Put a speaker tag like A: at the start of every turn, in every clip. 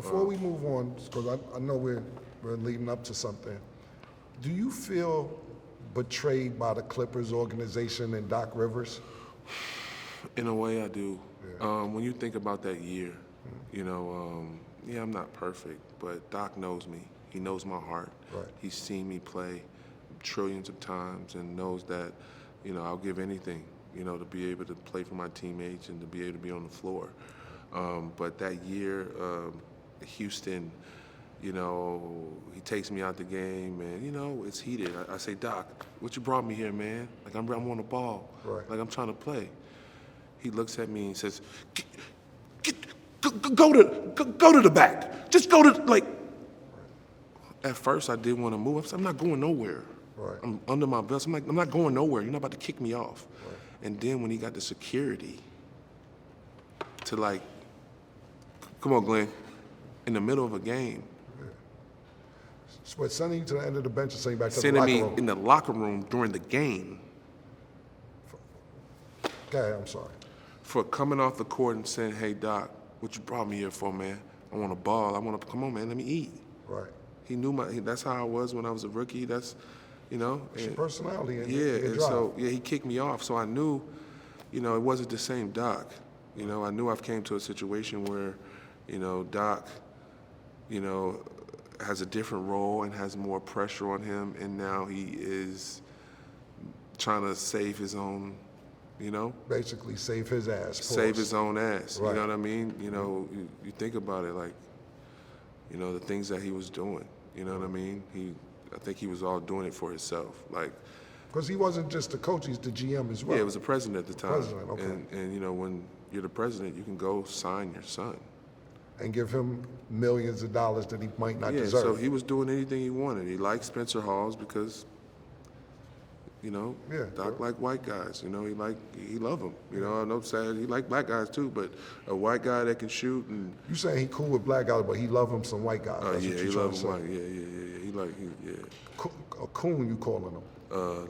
A: Before we move on, because I know we're leading up to something, do you feel betrayed by the Clippers organization and Doc Rivers?
B: In a way, I do.
A: Yeah.
B: When you think about that year, you know, yeah, I'm not perfect, but Doc knows me. He knows my heart.
A: Right.
B: He's seen me play trillions of times and knows that, you know, I'll give anything, you know, to be able to play for my teammates and to be able to be on the floor. But that year, Houston, you know, he takes me out the game, and, you know, it's heated. I say, Doc, what you brought me here, man? Like, I'm on the ball.
A: Right.
B: Like, I'm trying to play. He looks at me and says, go to the back. Just go to, like, at first I didn't want to move. I said, I'm not going nowhere.
A: Right.
B: I'm under my vest. I'm like, I'm not going nowhere. You're not about to kick me off.
A: Right.
B: And then when he got the security to, like, come on, Glenn, in the middle of a game,
A: But sending you to the end of the bench and sending you back to the
B: sending
A: locker
B: me
A: room.
B: in the locker room during the game
A: Go ahead, I'm sorry.
B: for coming off the court and saying, hey, Doc, what you brought me here for, man? I want a ball. I want to, come on, man, let me eat.
A: Right.
B: He knew that's how I was when I was a rookie. That's, you know.
A: It's your personality and
B: yeah,
A: your
B: and
A: drive.
B: so, yeah, he kicked me off. So I knew, you know, it wasn't the same Doc. You know, I knew I've came to a situation where, you know, Doc, you know, has a different role and has more pressure on him, and now he is trying to save his own, you know?
A: Basically, save his ass.
B: Save
A: pause.
B: his own ass.
A: Right.
B: You know what I mean? You know, you think about it, like, you know, the things that he was doing. You know what I mean? I think he was all doing it for himself. Like,
A: Because he wasn't just the coach, he's the GM as well.
B: yeah, it was the president at the time.
A: President, okay.
B: And you know, when you're the president, you can go sign your son.
A: And give him millions of dollars that he might not
B: Yeah,
A: deserve.
B: so he was doing anything he wanted. He liked Spencer Halls because, you know,
A: Yeah,
B: Doc
A: yeah.
B: liked white guys. You know, he loved them. You know, I know sad he liked black guys too, but a white guy that can shoot and
A: You saying he cool with black guys, but he love him some white guys. That's
B: yeah,
A: what
B: he
A: you're trying
B: loved
A: to
B: them
A: say.
B: white. Yeah.
A: A coon, you calling him?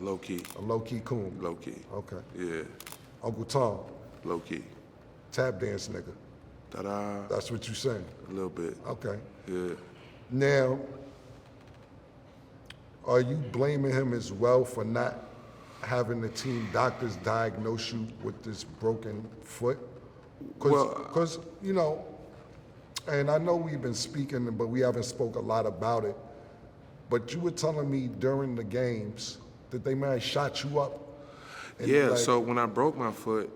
B: Low key,
A: A low-key coon.
B: low key.
A: Okay.
B: Yeah,
A: Uncle Tom,
B: low key.
A: tap dance nigga.
B: Ta-da.
A: That's what you saying.
B: A little bit.
A: Okay.
B: Yeah.
A: Now, are you blaming him as well for not having the team doctors diagnose you with this broken foot? Because, you know, and I know we've been speaking, but we haven't spoke a lot about it, but you were telling me during the games that they might have shot you up. And
B: Yeah,
A: like-
B: so when I broke my foot,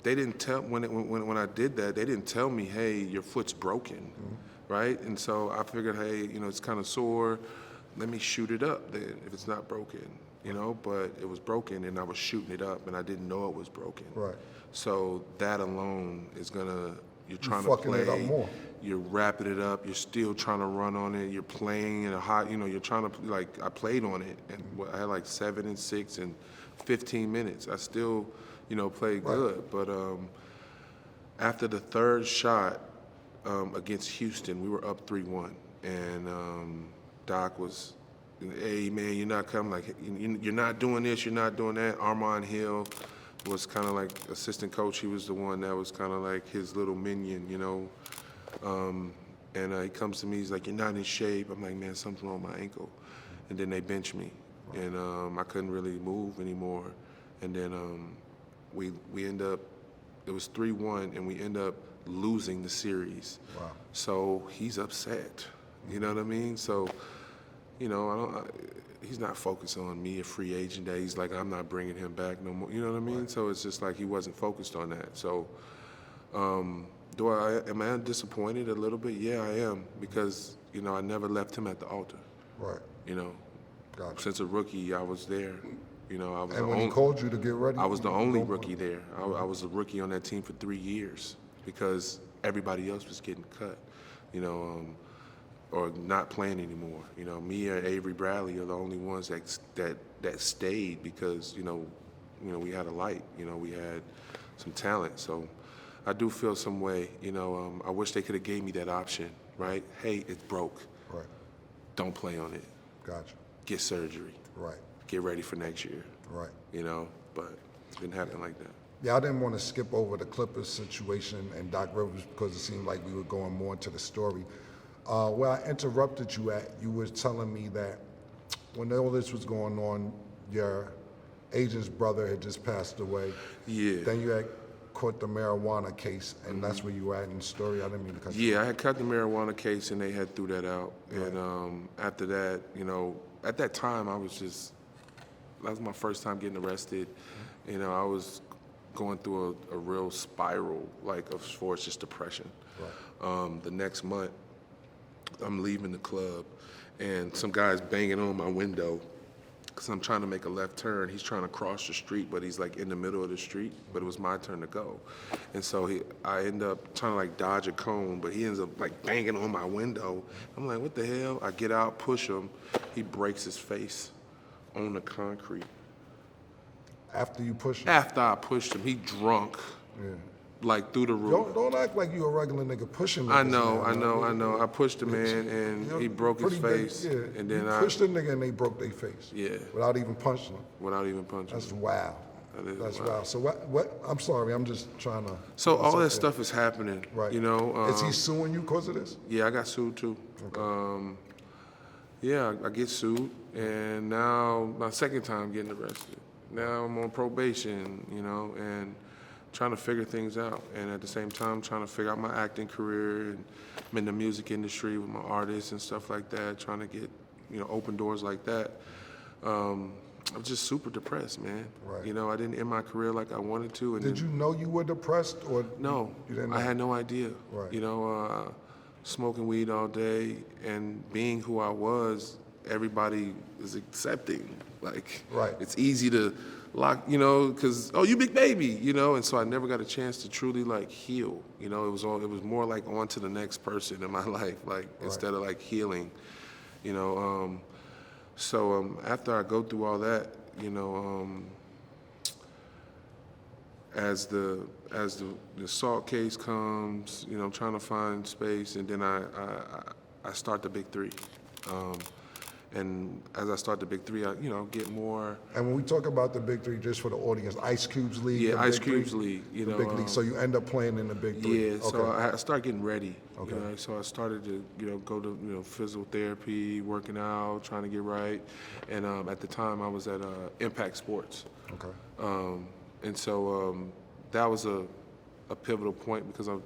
B: they didn't tell when I did that. They didn't tell me, "Hey, your foot's broken," right? And so I figured, hey, you know, it's kind of sore. Let me shoot it up then if it's not broken, you know. But it was broken, and I was shooting it up, and I didn't know it was broken.
A: Right.
B: So that alone is gonna. You're trying to
A: fucking
B: play.
A: it up more.
B: You're wrapping it up. You're still trying to run on it. You're playing in a hot. You know, you're trying to like. I played on it, and I had like 7 and 6 and 15 minutes. I still, you know, played good. But after the third shot against Houston, we were up 3-1, and Doc was, hey man, you're not coming. Like you're not doing this. You're not doing that. Armand Hill was kind of like assistant coach. He was the one that was kind of like his little minion, you know. And he comes to me, he's like, you're not in shape. I'm like, man, something's wrong with my ankle. And then they bench me, and I couldn't really move anymore. And then we end up, it was 3-1, and we end up losing the series.
A: Wow.
B: So he's upset, you know what I mean? So, you know, he's not focused on me, a free agent that he's like, I'm not bringing him back no more, you know what I mean? Right. So it's just like he wasn't focused on that. So am I disappointed a little bit? Yeah, I am, because, you know, I never left him at the altar.
A: Right.
B: You know,
A: Gotcha.
B: since a rookie, I was there. You know, I was
A: And
B: the
A: when he
B: only,
A: called you to get ready?
B: I was the
A: you
B: only
A: go for
B: rookie
A: it?
B: there. I was a rookie on that team for 3 years because everybody else was getting cut, you know, or not playing anymore. You know, me and Avery Bradley are the only ones that stayed because, you know, we had a light. You know, we had some talent. So I do feel some way. You know, I wish they could have gave me that option. Right? Hey, it's broke.
A: Right.
B: Don't play on it.
A: Gotcha.
B: Get surgery.
A: Right.
B: Get ready for next year.
A: Right.
B: You know, but it didn't happen like that.
A: Yeah, I didn't want to skip over the Clippers situation and Doc Rivers because it seemed like we were going more into the story. Where I interrupted you at, you were telling me that when all this was going on, your agent's brother had just passed away.
B: Yeah.
A: Then you had caught the marijuana case, and that's where you were at in the story. I didn't mean to cut you.
B: Yeah, I had cut the marijuana case, and they had threw that out.
A: Right.
B: And after that, at that time, that was my first time getting arrested. I was going through a real spiral, like, as far as just depression. Right. The next month, I'm leaving the club, and some guy's banging on my window because I'm trying to make a left turn. He's trying to cross the street, but he's like in the middle of the street, but it was my turn to go. And so I end up trying to like dodge a cone, but he ends up like banging on my window. I'm like, what the hell? I get out, push him. He breaks his face on the concrete.
A: After you pushed him?
B: After I pushed him, he drunk. Yeah. Like through the roof.
A: Don't act like you a regular nigga pushing me.
B: I know. I pushed the man and he broke his face.
A: Big, yeah.
B: And then
A: you pushed the nigga and they broke their face.
B: Yeah.
A: Without even punching them.
B: Without even punching
A: That's
B: him.
A: wild. That's wild. So what? I'm sorry. I'm just trying to.
B: So all that stuff is happening.
A: Right. Is he suing you because of this?
B: Yeah, I got sued too. Okay. Yeah, I get sued, and now my second time getting arrested. Now I'm on probation, and trying to figure things out, and at the same time trying to figure out my acting career, and I'm in the music industry with my artists and stuff like that, trying to get, open doors like that. I'm just super depressed, man.
A: Right.
B: I didn't end my career like I wanted to. And
A: Did you know you were depressed, or
B: no?
A: You didn't know?
B: I had no idea.
A: Right.
B: Smoking weed all day and being who I was, everybody is accepting. Like,
A: right.
B: It's easy to lock, because, oh, you big baby, and so I never got a chance to truly like heal. It was more like on to the next person in my life, like instead of like healing, So after I go through all that, as the assault case comes, trying to find space, and then I start the big three. And as I start the big three, I get more.
A: And when we talk about the big three, just for the audience, Ice Cube's league.
B: Yeah, Ice Cube's league.
A: The big league. So you end up playing in the big three.
B: Yeah. So I start getting ready.
A: Okay.
B: So I started to go to physical therapy, working out, trying to get right. And at the time I was at Impact Sports.
A: Okay.
B: And so that was a pivotal point because I'm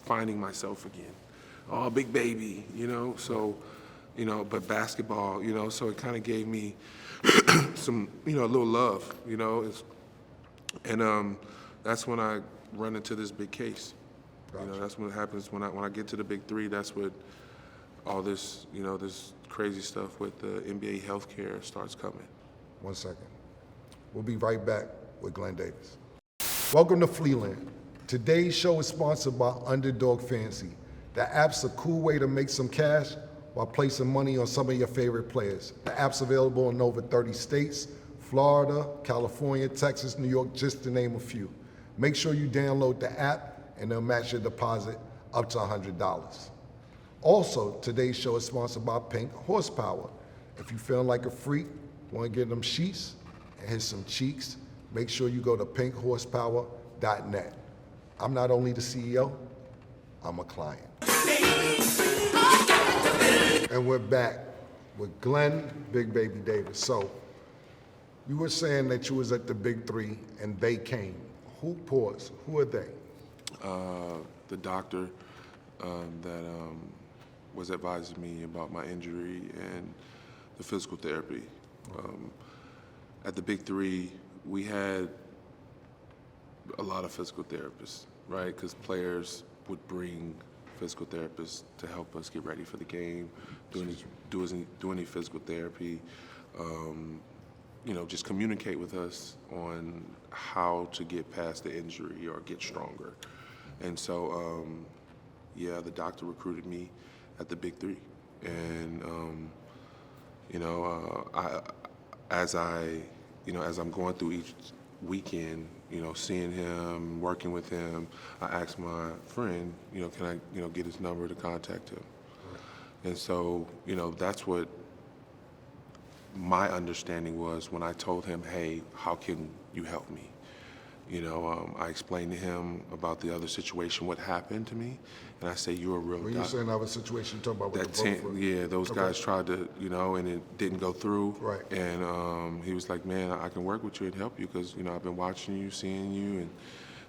B: finding myself again. Oh, big baby, so. But basketball, so it kind of gave me some, a little love, and that's when I run into this big case.
A: Gotcha.
B: That's what happens when I get to the big three. That's what all this, this crazy stuff with the NBA healthcare starts coming.
A: 1 second. We'll be right back with Glen Davis. Welcome to Fleeland. Today's show is sponsored by Underdog Fantasy. The app's a cool way to make some cash while placing money on some of your favorite players. The app's available in over 30 states, Florida, California, Texas, New York, just to name a few. Make sure you download the app and they'll match your deposit up to $100. Also, today's show is sponsored by Pink Horsepower. If you feeling like a freak, want to get them sheets and hit some cheeks, make sure you go to pinkhorsepower.net. I'm not only the CEO, I'm a client. And we're back with Glen Big Baby Davis. So you were saying that you was at the big three and they came. Who are they?
B: The doctor that was advising me about my injury and the physical therapy. At the big three, we had a lot of physical therapists, right? Because players would bring physical therapists to help us get ready for the game, do any physical therapy, just communicate with us on how to get past the injury or get stronger. And so, the doctor recruited me at the big three. And, as I'm going through each weekend, seeing him, working with him, I asked my friend, can I, get his number to contact him? And so, that's what my understanding was when I told him, hey, how can you help me? I explained to him about the other situation, what happened to me, and I say, "You're a real
A: When you
B: doctor."
A: say another situation, you're talking about with the broke foot?
B: Yeah, those guys tried to, and it didn't go through.
A: Right.
B: And he was like, "Man, I can work with you and help you because, I've been watching you, seeing you, and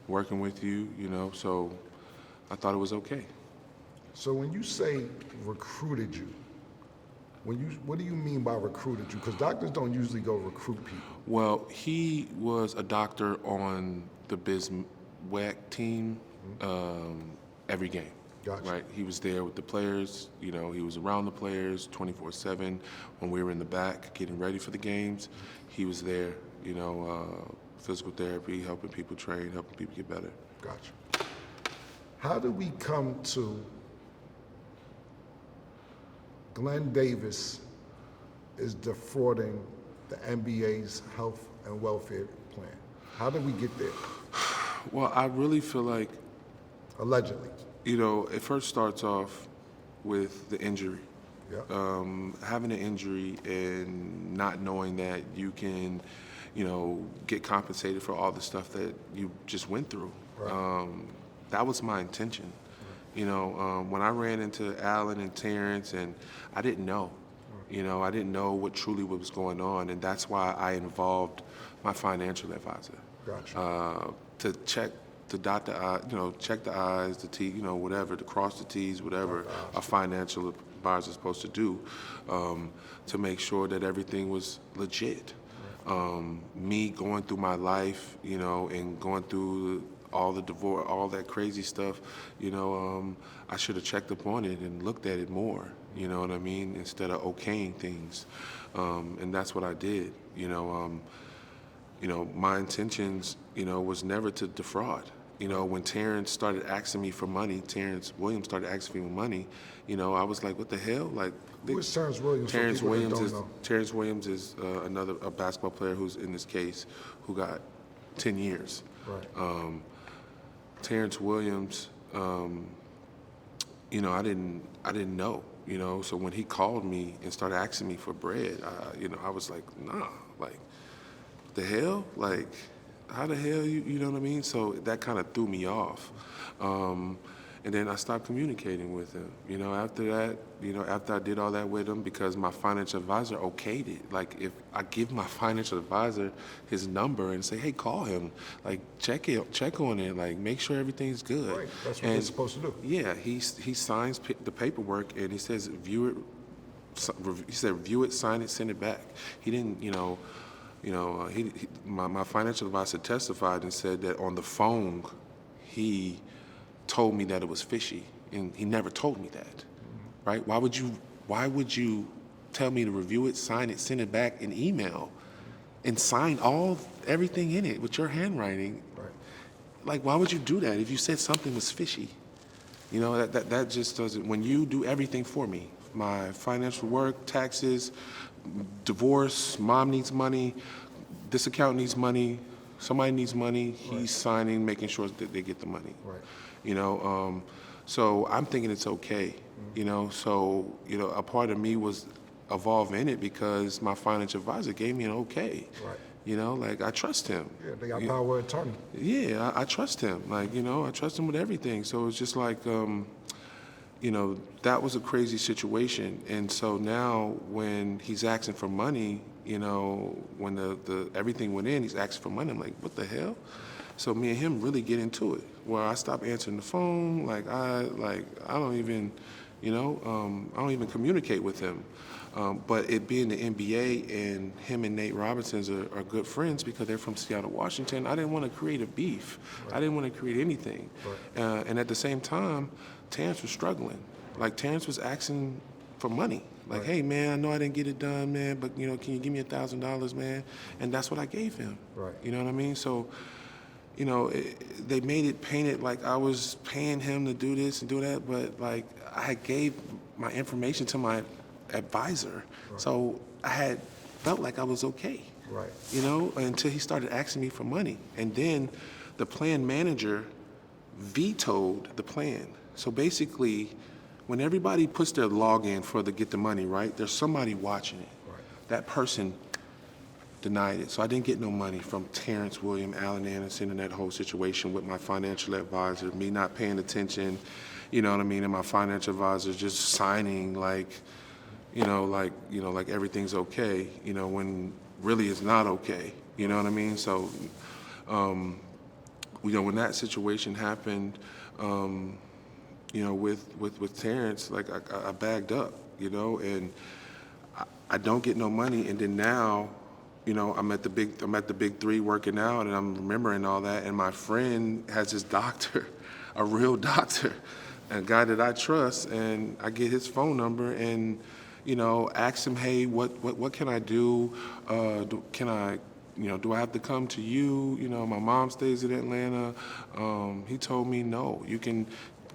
B: working with you, So I thought it was okay.
A: So when you say recruited you, what do you mean by recruited you? Because doctors don't usually go recruit people.
B: Well, he was a doctor on the BizWAC team every game.
A: Gotcha.
B: Right? He was there with the players. He was around the players 24/7. When we were in the back getting ready for the games, he was there, physical therapy, helping people train, helping people get better.
A: Gotcha. How do we come to Glen Davis is defrauding the NBA's health and welfare plan? How did we get there?
B: Well, I really feel like,
A: Allegedly.
B: It first starts off with the injury.
A: Yeah.
B: Having an injury and not knowing that you can, get compensated for all the stuff that you just went through.
A: Right.
B: That was my intention. When I ran into Alan and Terrence, and I didn't know. I didn't know what truly was going on, and that's why I involved my financial advisor.
A: Gotcha.
B: To check, to dot the I, check the I's, the T, whatever, to cross the T's, whatever a financial advisor is supposed to do, to make sure that everything was legit. Me going through my life, and going through all the divorce, all that crazy stuff, I should have checked up on it and looked at it more, you know what I mean, instead of okaying things. And that's what I did, my intentions, was never to defraud. When Terrence started asking me for money, Terrence Williams started asking me for money, I was like, what the hell? Like,
A: Who is Terrence Williams?
B: Terrence Williams is a basketball player who's in this case who got 10 years.
A: Right.
B: Terrence Williams, I didn't know, so when he called me and started asking me for bread, I was like, nah, like, the hell? Like, how the hell, you know what I mean? So that kind of threw me off. And then I stopped communicating with him. After that, after I did all that with him, because my financial advisor okayed it. Like, if I give my financial advisor his number and say, hey, call him, like, check on it, like, make sure everything's good.
A: Right, that's what they're supposed to do.
B: Yeah, he signs the paperwork and he says, view it. He said, review it, sign it, send it back. He didn't, my financial advisor testified and said that on the phone, he told me that it was fishy, and he never told me that, right? Why would you tell me to review it, sign it, send it back in email, and sign everything in it with your handwriting?
A: Right.
B: Like, why would you do that if you said something was fishy? That just doesn't. When you do everything for me, my financial work, taxes, divorce, mom needs money, this account needs money, somebody needs money, he's signing, making sure that they get the money.
A: Right.
B: So I'm thinking it's okay, so, a part of me was involved in it because my financial advisor gave me an okay.
A: Right.
B: Like, I trust him.
A: Yeah, they got power of attorney.
B: Yeah, I trust him. Like, I trust him with everything. So it's just like, that was a crazy situation. And so now when he's asking for money, when the everything went in, he's asking for money. I'm like, what the hell? So me and him really get into it, where I stop answering the phone. I don't even, I don't even communicate with him. But it being the NBA, and him and Nate Robinson's are good friends because they're from Seattle, Washington, I didn't want to create a beef. Right. I didn't want to create anything. Right. And at the same time, Terrence was struggling. Like, Terrence was asking for money. Like, right. Hey, man, I know I didn't get it done, man, but, can you give me $1,000, man? And that's what I gave him. Right. You know what I mean? So, they made it painted like I was paying him to do this and do that, but, like, I gave my information to my advisor. Right. So I had felt like I was okay. Right. Until he started asking me for money. And then the plan manager vetoed the plan. So basically, when everybody puts their login for the get the money, right, there's somebody watching it. Right. That person denied it. So I didn't get no money from Terrence William, Allen Anderson, and that whole situation with my financial advisor, me not paying attention, you know what I mean, and my financial advisor just signing like everything's okay, when really it's not okay, you know what I mean? So, when that situation happened, with Terrence, like I bagged up, and I don't get no money, and then now, I'm at the big three working out, and I'm remembering all that, and my friend has his doctor, a real doctor, a guy that I trust, and I get his phone number and ask him, hey, what can I do? Do I have to come to you? My mom stays in Atlanta. He told me, no, you can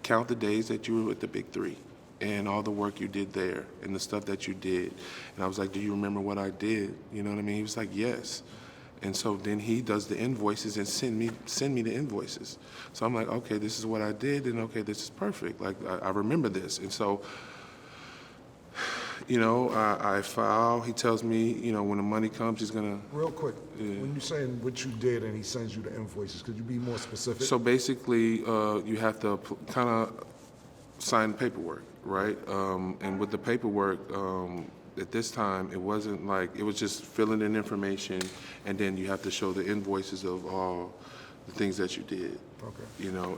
B: count the days that you were with the big three and all the work you did there and the stuff that you did. And I was like, do you remember what I did? You know what I mean? He was like, yes. And so then he does the invoices and send me the invoices. So I'm like, okay, this is what I did, and okay, this is perfect. Like, I remember this. And so, I file. He tells me, when the money comes, he's gonna.
A: Real quick, when you're saying what you did and he sends you the invoices, could you be more specific?
B: So basically, you have to kind of sign paperwork, right? And with the paperwork, at this time, it wasn't like, it was just filling in information, and then you have to show the invoices of all the things that you did.
A: Okay.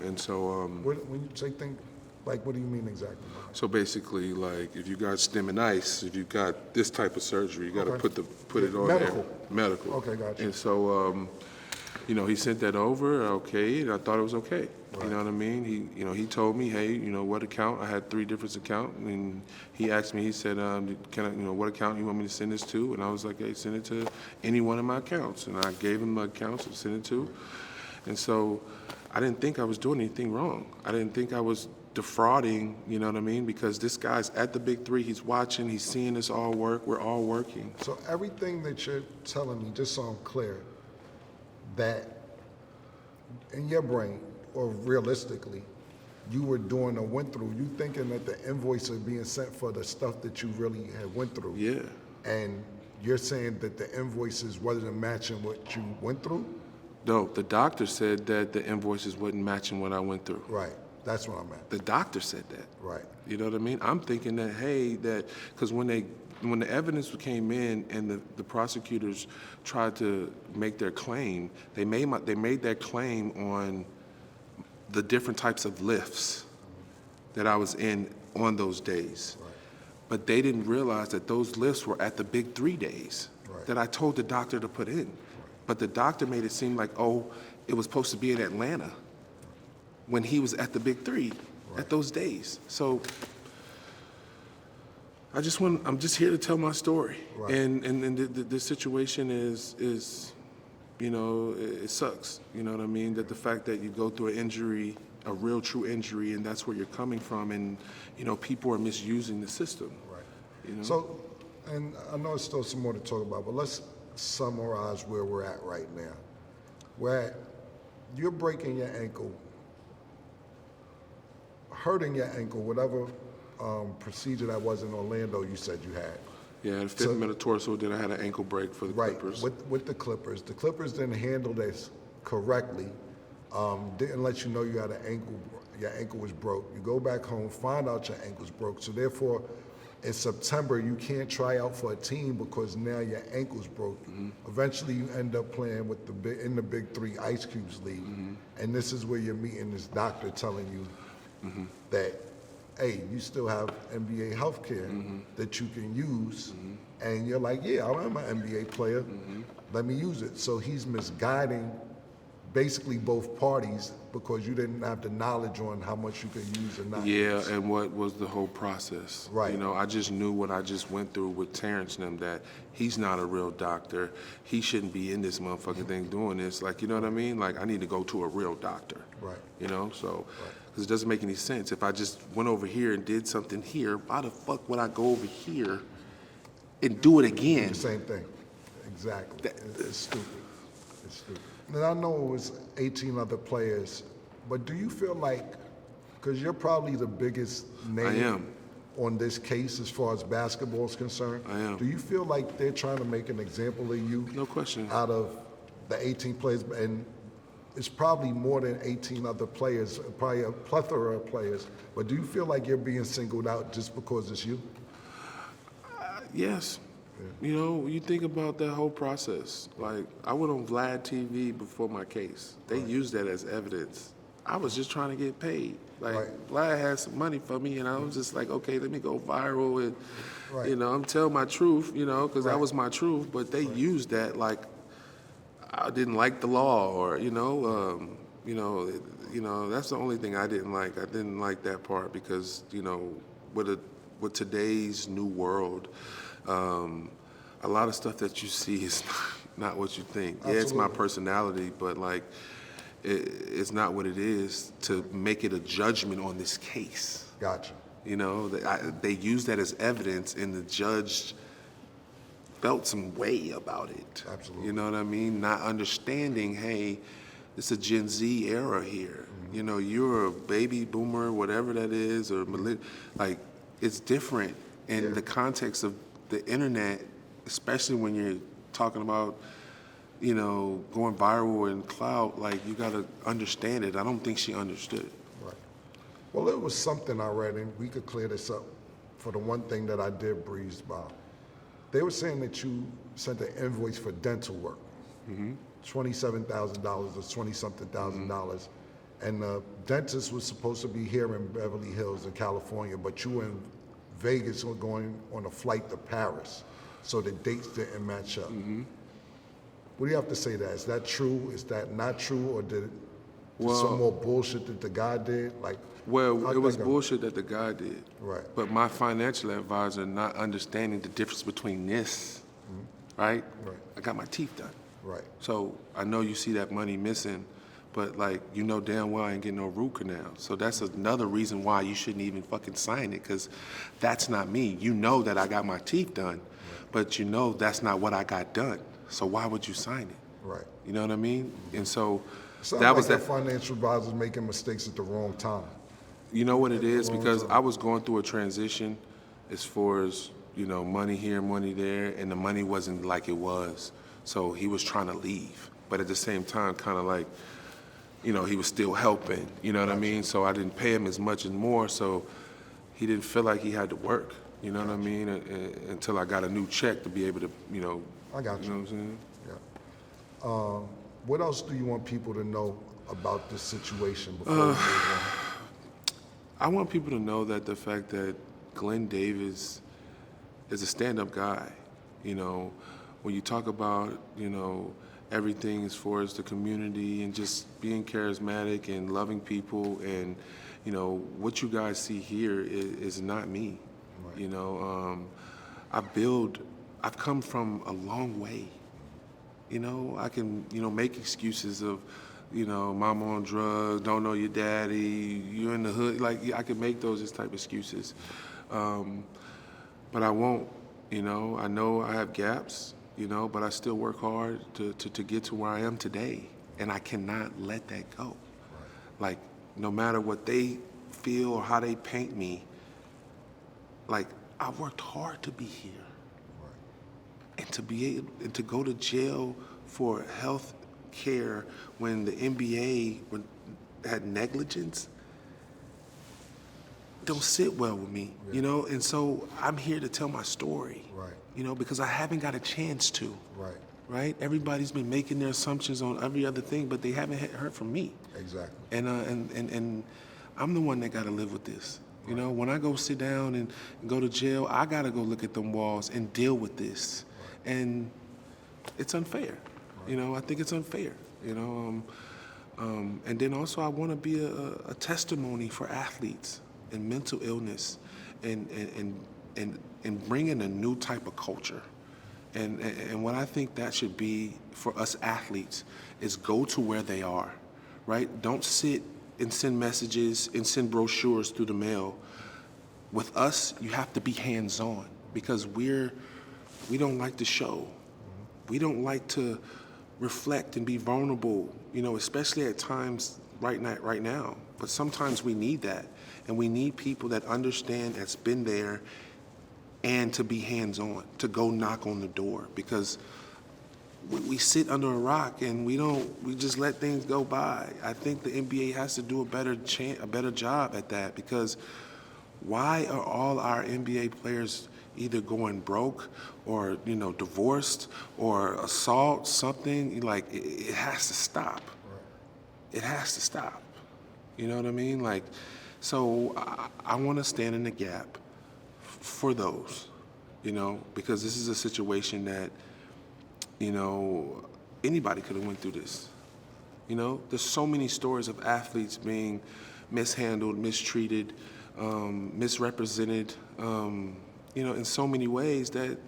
B: And so.
A: When you say things, like, what do you mean exactly?
B: So basically, like, if you got stem and ice, if you got this type of surgery, you got to put it on
A: Medical.
B: there. Medical.
A: Okay, gotcha.
B: And so, he sent that over, okay, and I thought it was okay.
A: Right.
B: You know what I mean? He told me, hey, what account? I had 3 different accounts, and he asked me, he said, can I, what account you want me to send this to? And I was like, hey, send it to any one of my accounts. And I gave him the accounts to send it to. And so I didn't think I was doing anything wrong. I didn't think I was defrauding, you know what I mean? Because this guy's at the big three, he's watching, he's seeing us all work, we're all working.
A: So everything that you're telling me, just so I'm clear, that in your brain, or realistically, you were doing or went through, you thinking that the invoice are being sent for the stuff that you really had went through.
B: Yeah.
A: And you're saying that the invoices wasn't matching what you went through?
B: No, the doctor said that the invoices wasn't matching what I went through.
A: Right. That's what I meant.
B: The doctor said that.
A: Right.
B: You know what I mean? I'm thinking that, hey, because when the evidence came in and the prosecutors tried to make their claim, they made that claim on the different types of lifts that I was in on those days.
A: Right.
B: But they didn't realize that those lifts were at the big 3 days
A: Right.
B: that I told the doctor to put in. Right. But the doctor made it seem like, oh, it was supposed to be in Atlanta when he was at the big 3 at those days. So I'm just here to tell my story.
A: Right.
B: And the situation is, it sucks. You know what I mean? That the fact that you go through an injury, a real true injury, and that's where you're coming from, and, people are misusing the system.
A: Right. So, and I know there's still some more to talk about, but let's summarize where we're at right now. You're breaking your ankle, hurting your ankle, whatever procedure that was in Orlando you said you had.
B: Yeah, I had a fifth metatarsal, then I had an ankle break for the Clippers.
A: With the Clippers. The Clippers didn't handle this correctly, didn't let you know you had your ankle was broke. You go back home, find out your ankle's broke, so therefore in September you can't try out for a team because now your ankle's broke. Mm-hmm. Eventually you end up playing with in the Big 3 Ice Cubes League, and this is where you're meeting this doctor telling you that, hey, you still have NBA healthcare that you can use, and you're like, yeah, I'm an NBA player, let me use it. So he's misguiding basically both parties because you didn't have the knowledge on how much you could use and not use.
B: Yeah, and what was the whole process.
A: Right.
B: I just knew what I just went through with Terrence and them, that he's not a real doctor. He shouldn't be in this motherfucking thing doing this. Like, you know what I mean? Like, I need to go to a real doctor.
A: Right.
B: So, because it doesn't make any sense. If I just went over here and did something here, why the fuck would I go over here and do it again?
A: The same thing. Exactly. It's stupid. It's stupid. And I know it was 18 other players, but do you feel like, because you're probably the biggest name.
B: I am.
A: on this case as far as basketball is concerned.
B: I am.
A: Do you feel like they're trying to make an example of you?
B: No question.
A: Out of the 18 players, and it's probably more than 18 other players, probably a plethora of players. But do you feel like you're being singled out just because it's you?
B: Yes. You know, you think about that whole process. Like, I went on Vlad TV before my case. They used that as evidence. I was just trying to get paid. Like, Vlad had some money for me, and I was just like, okay, let me go viral, and, you know, I'm telling my truth, you know, because that was my truth. But they used that like I didn't like the law, or, you know, that's the only thing I didn't like. I didn't like that part because, you know, with today's new world, a lot of stuff that you see is not what you think. Absolutely. Yeah, it's my personality, but like, it's not what it is to make it a judgment on this case.
A: Gotcha.
B: You know, they use that as evidence, and the judge felt some way about it.
A: Absolutely.
B: You know what I mean? Not understanding, hey, it's a Gen Z era here. Mm-hmm. You know, you're a baby boomer, whatever that is, or like, it's different in the context of the internet, especially when you're talking about, you know, going viral and clout. Like, you got to understand it. I don't think she understood it.
A: Right. Well, it was something I read, and we could clear this up for the one thing that I did breeze by. They were saying that you sent an invoice for dental work, $27,000 or $20-something thousand dollars, and the dentist was supposed to be here in Beverly Hills in California, but you were in Vegas were going on a flight to Paris, so the dates didn't match up. What do you have to say to that? Is that true? Is that not true? Or did some more bullshit that the guy did? Like,
B: well, it was bullshit that the guy did.
A: Right.
B: But my financial advisor not understanding the difference between this, right?
A: Right.
B: I got my teeth done.
A: Right.
B: So I know you see that money missing, but like, you know damn well I ain't getting no root canal. So that's another reason why you shouldn't even fucking sign it, because that's not me. You know that I got my teeth done, but you know that's not what I got done. So why would you sign it?
A: Right.
B: You know what I mean? And so
A: Sounds
B: that
A: like
B: was
A: that
B: that
A: financial advisor making mistakes at the wrong time.
B: You know what it is? Because I was going through a transition as far as, you know, money here, money there, and the money wasn't like it was. So he was trying to leave. But at the same time, kind of like, you know, he was still helping, you know what I mean? So I didn't pay him as much and more, so he didn't feel like he had to work, you know what I mean? Until I got a new check to be able to, you know.
A: I got you.
B: You know what I'm saying?
A: Yeah. What else do you want people to know about this situation before we move on?
B: I want people to know that the fact that Glen Davis is a stand-up guy. You know, when you talk about, you know, everything as far as the community and just being charismatic and loving people, and, you know, what you guys see here is not me. Right. You know, I've come from a long way. You know, I can, you know, make excuses of, you know, mama on drugs, don't know your daddy, you in the hood. Like, I can make those type of excuses. But I won't, you know. I know I have gaps, you know, but I still work hard to get to where I am today. And I cannot let that go. Right. Like, no matter what they feel or how they paint me, like, I worked hard to be here. Right. And to be able, and to go to jail for health care when the NBA had negligence don't sit well with me, you know? And so I'm here to tell my story,
A: right? You
B: know, because I haven't got a chance to,
A: right?
B: Everybody's been making their assumptions on every other thing, but they haven't heard from me.
A: Exactly.
B: And I'm the one that got to live with this. You know, when I go sit down and go to jail, I got to go look at them walls and deal with this. Right. And it's unfair. Right. You know, I think it's unfair, you know. And then also I want to be a testimony for athletes and mental illness and bringing a new type of culture. And what I think that should be for us athletes is go to where they are, right? Don't sit and send messages and send brochures through the mail. With us, you have to be hands-on because we don't like to show. We don't like to reflect and be vulnerable, you know, especially at times right now. But sometimes we need that, and we need people that understand, that's been there, and to be hands-on, to go knock on the door, because we sit under a rock and we just let things go by. I think the NBA has to do a better job at that, because why are all our NBA players either going broke or, divorced or assault, something? Like, it has to stop. It has to stop. You know what I mean? Like, so I want to stand in the gap for those, because this is a situation that, anybody could have went through this. There's so many stories of athletes being mishandled, mistreated, misrepresented, in so many ways that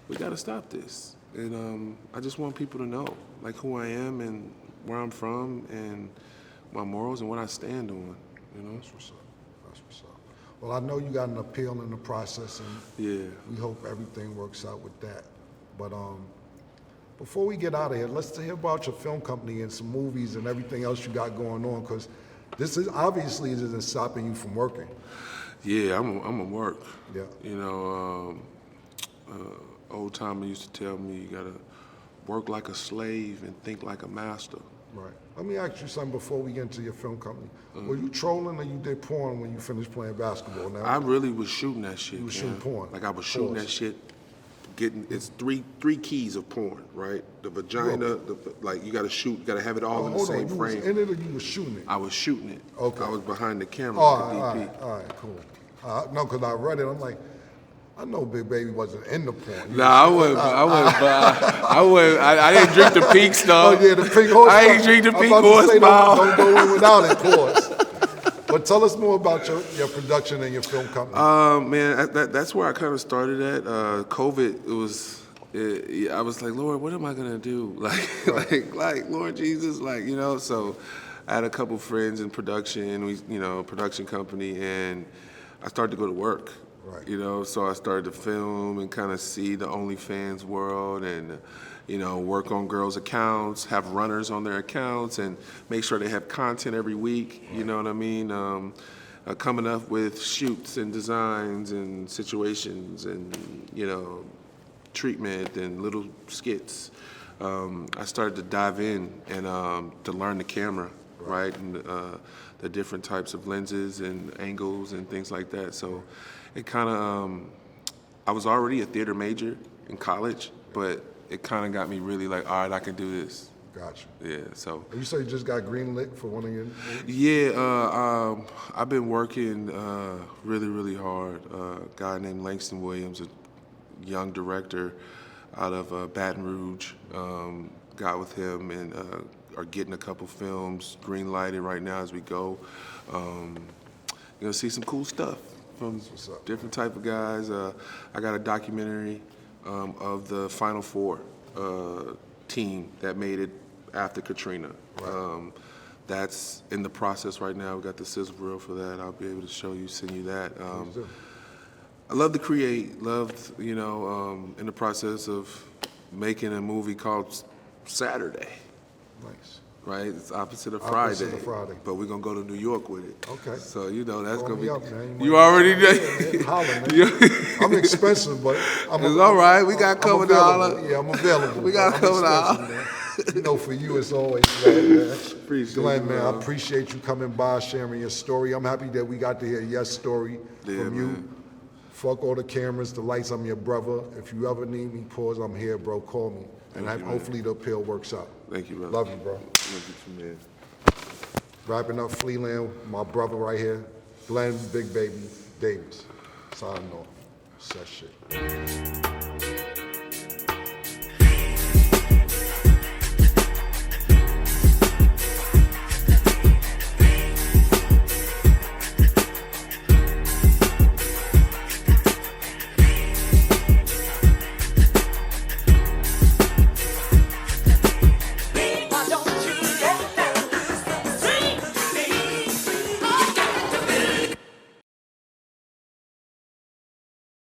B: we got to stop this. And I just want people to know, like, who I am and where I'm from and my morals and what I stand on.
A: That's what's up. That's what's up. Well, I know you got an appeal in the process, and we hope everything works out with that. But before we get out of here, let's hear about your film company and some movies and everything else you got going on, because this is obviously isn't stopping you from working.
B: Yeah, I'm a work.
A: Yeah.
B: Old timer used to tell me, you gotta work like a slave and think like a master.
A: Right. Let me ask you something before we get into your film company. Were you trolling or you did porn when you finished playing basketball? Now,
B: I really was shooting that shit.
A: You were shooting porn?
B: Like, I was shooting that shit. It's three keys of porn, right? The vagina, you gotta have it all in the same frame.
A: You was in it or you was shooting it?
B: I was shooting it.
A: Okay.
B: I was behind the camera
A: All
B: with the DP.
A: right, cool. No, because I read it, I'm like, I know Big Baby wasn't in the porn.
B: Nah, I didn't drink the pink stuff.
A: Oh yeah, the pink horse.
B: I ain't drink the pink horse.
A: Don't go in without it, pause. But tell us more about your production and your film company.
B: Man, that's where I kind of started at. COVID, I was like, Lord, what am I gonna do? Like, Lord Jesus, So I had a couple friends in production, production company, and I started to go to work.
A: Right.
B: So I started to film and kind of see the OnlyFans world and, work on girls' accounts, have runners on their accounts, and make sure they have content every week, you know what I mean? Coming up with shoots and designs and situations and, treatment and little skits. I started to dive in and to learn the camera, right? And the different types of lenses and angles and things like that. So it kind of, I was already a theater major in college, but it kind of got me really like, all right, I can do this.
A: Gotcha.
B: Yeah, so.
A: You say you just got greenlit for one of your movies?
B: Yeah, I've been working really, really hard. A guy named Langston Williams, a young director out of Baton Rouge, got with him and are getting a couple films green lighted right now as we go. You're gonna see some cool stuff from different type of guys. I got a documentary of the Final Four team that made it after Katrina.
A: Right.
B: That's in the process right now. We got the sizzle reel for that. I'll be able to send you that. I love to create, in the process of making a movie called Saturday.
A: Nice.
B: Right? It's opposite of
A: Opposite of Friday.
B: But we're going to go to New York with it.
A: Okay.
B: So, that's going to be...
A: Up, man.
B: You already did.
A: I'm expensive, but
B: it's all right. We got covered all.
A: Yeah, I'm available.
B: We got covered all.
A: For you, it's always glad, man.
B: Appreciate
A: Glenn,
B: you,
A: man, I appreciate you coming by, sharing your story. I'm happy that we got to hear your story from you.
B: Man.
A: Fuck all the cameras, the lights, I'm your brother. If you ever need me, pause, I'm here, bro. Call me. And hopefully the appeal works out.
B: Thank you, brother.
A: Love you, bro.
B: Love you too, man.
A: Wrapping up Fleeland, my brother right here, Glen Big Baby Davis. Signing off. Such shit.